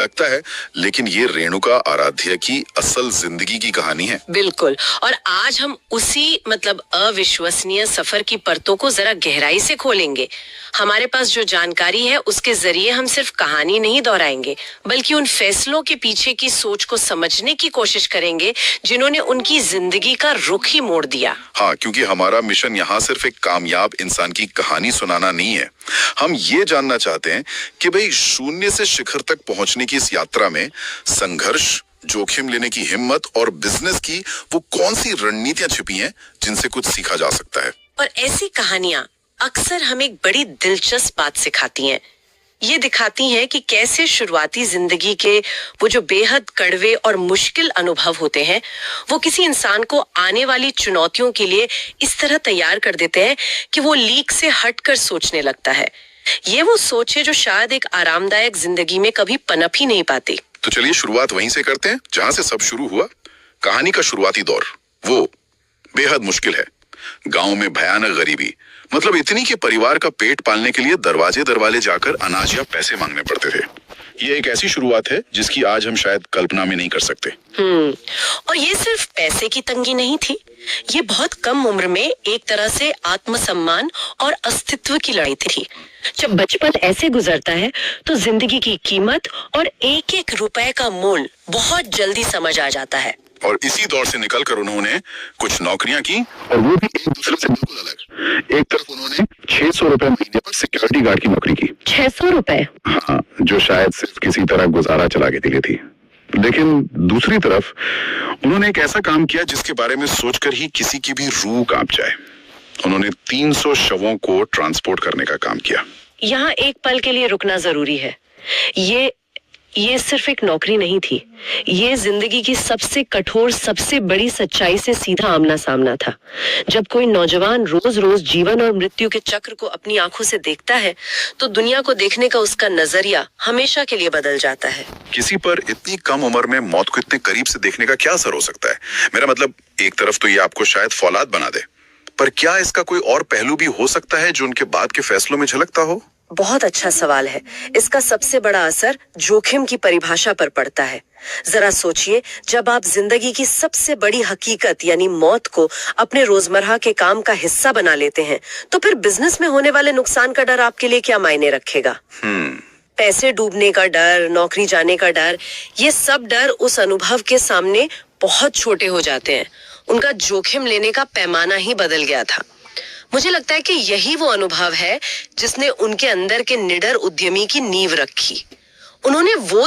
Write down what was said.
लगता है, लेकिन ये रेणुका आराध्या की असल जिंदगी की कहानी है। बिल्कुल। और आज हम उसी अविश्वसनीय सफर की परतों को जरा गहराई से खोलेंगे। हमारे पास जो जानकारी है उसके जरिए हम सिर्फ कहानी नहीं दोहराएंगे, बल्कि उन फैसलों के पीछे की सोच को समझने की कोशिश करेंगे जिन्होंने उनकी जिंदगी का रुख ही मोड़ दिया। हाँ, क्योंकि हमारा मिशन यहाँ सिर्फ एक कामयाब इंसान की कहानी सुनाना नहीं है। हम ये जानना चाहते हैं कि भाई शून्य से शिखर तक पहुंचने की इस यात्रा में संघर्ष, जोखिम लेने की हिम्मत और बिजनेस की वो कौन सी रणनीतियां छिपी हैं जिनसे कुछ सीखा जा सकता है। और ऐसी कहानियां अक्सर हमें एक बड़ी दिलचस्प बात सिखाती हैं। ये दिखाती हैं कि कैसे शुरुआती जिंदगी के वो जो बेहद कड़वे और मुश्किल अनुभव होते हैं, वो किसी इंसान को आने वाली चुनौतियों के लिए इस तरह तैयार कर देते हैं कि वो लीक से हटकर सोचने लगता है। ये वो सोच है जो शायद एक आरामदायक जिंदगी में कभी पनप ही नहीं पाती। तो चलिए शुरुआत वहीं से करते हैं जहां से सब शुरू हुआ। कहानी का शुरुआती दौर वो बेहद मुश्किल है। गांव में भयानक गरीबी, मतलब इतनी कि परिवार का पेट पालने के लिए दरवाजे दरवाजे जाकर अनाज या पैसे मांगने पड़ते थे। ये एक ऐसी शुरुआत है जिसकी आज हम शायद कल्पना में नहीं कर सकते। और ये सिर्फ पैसे की तंगी नहीं थी, ये बहुत कम उम्र में एक तरह से आत्मसम्मान और अस्तित्व की लड़ाई थी। जब बचपन ऐसे गुजरता है तो जिंदगी की कीमत और एक एक रुपए का मोल बहुत जल्दी समझ आ जाता है। और इसी दौर से निकलकर उन्होंने कुछ नौकरियां की, और वो भी एक दूसरे से बिल्कुल अलग। एक तरफ उन्होंने 600 रुपए महीने पर सिक्योरिटी गार्ड की नौकरी की। 600 रुपए? हाँ, जो शायद सिर्फ किसी तरह गुजारा चलाने के लिए थी। लेकिन दूसरी तरफ उन्होंने एक ऐसा काम किया जिसके बारे में सोचकर ही किसी की भी रूह कांप जाए। उन्होंने 300 शवों को ट्रांसपोर्ट करने का काम किया। यहाँ एक पल के लिए रुकना जरूरी है। ये सिर्फ एक नौकरी नहीं थी, ये जिंदगी की सबसे कठोर, सबसे बड़ी सच्चाई से सीधा आमना सामना था। जब कोई नौजवान रोज रोज जीवन और मृत्यु के चक्र को अपनी आंखों से देखता है तो दुनिया को देखने का उसका नजरिया हमेशा के लिए बदल जाता है। किसी पर इतनी कम उम्र में मौत को इतने करीब से देखने का क्या असर हो सकता है? मेरा मतलब, एक तरफ तो ये आपको शायद फौलाद बना दे, पर क्या इसका कोई और पहलू भी हो सकता है जो उनके बाद के फैसलों में झलकता हो? बहुत अच्छा सवाल है। इसका सबसे बड़ा असर जोखिम की परिभाषा पर पड़ता है। जरा सोचिए, जब आप जिंदगी की सबसे बड़ी हकीकत यानी मौत को अपने रोजमर्रा के काम का हिस्सा बना लेते हैं, तो फिर बिजनेस में होने वाले नुकसान का डर आपके लिए क्या मायने रखेगा? पैसे डूबने का डर, नौकरी जाने का डर, ये सब डर उस अनुभव के सामने बहुत छोटे हो जाते हैं। उनका जोखिम लेने का पैमाना ही बदल गया था। मुझे लगता है कि यही वो अनुभव है जिसने उनके अंदर के निडर उद्यमी की नींव रखी। उन्होंने वो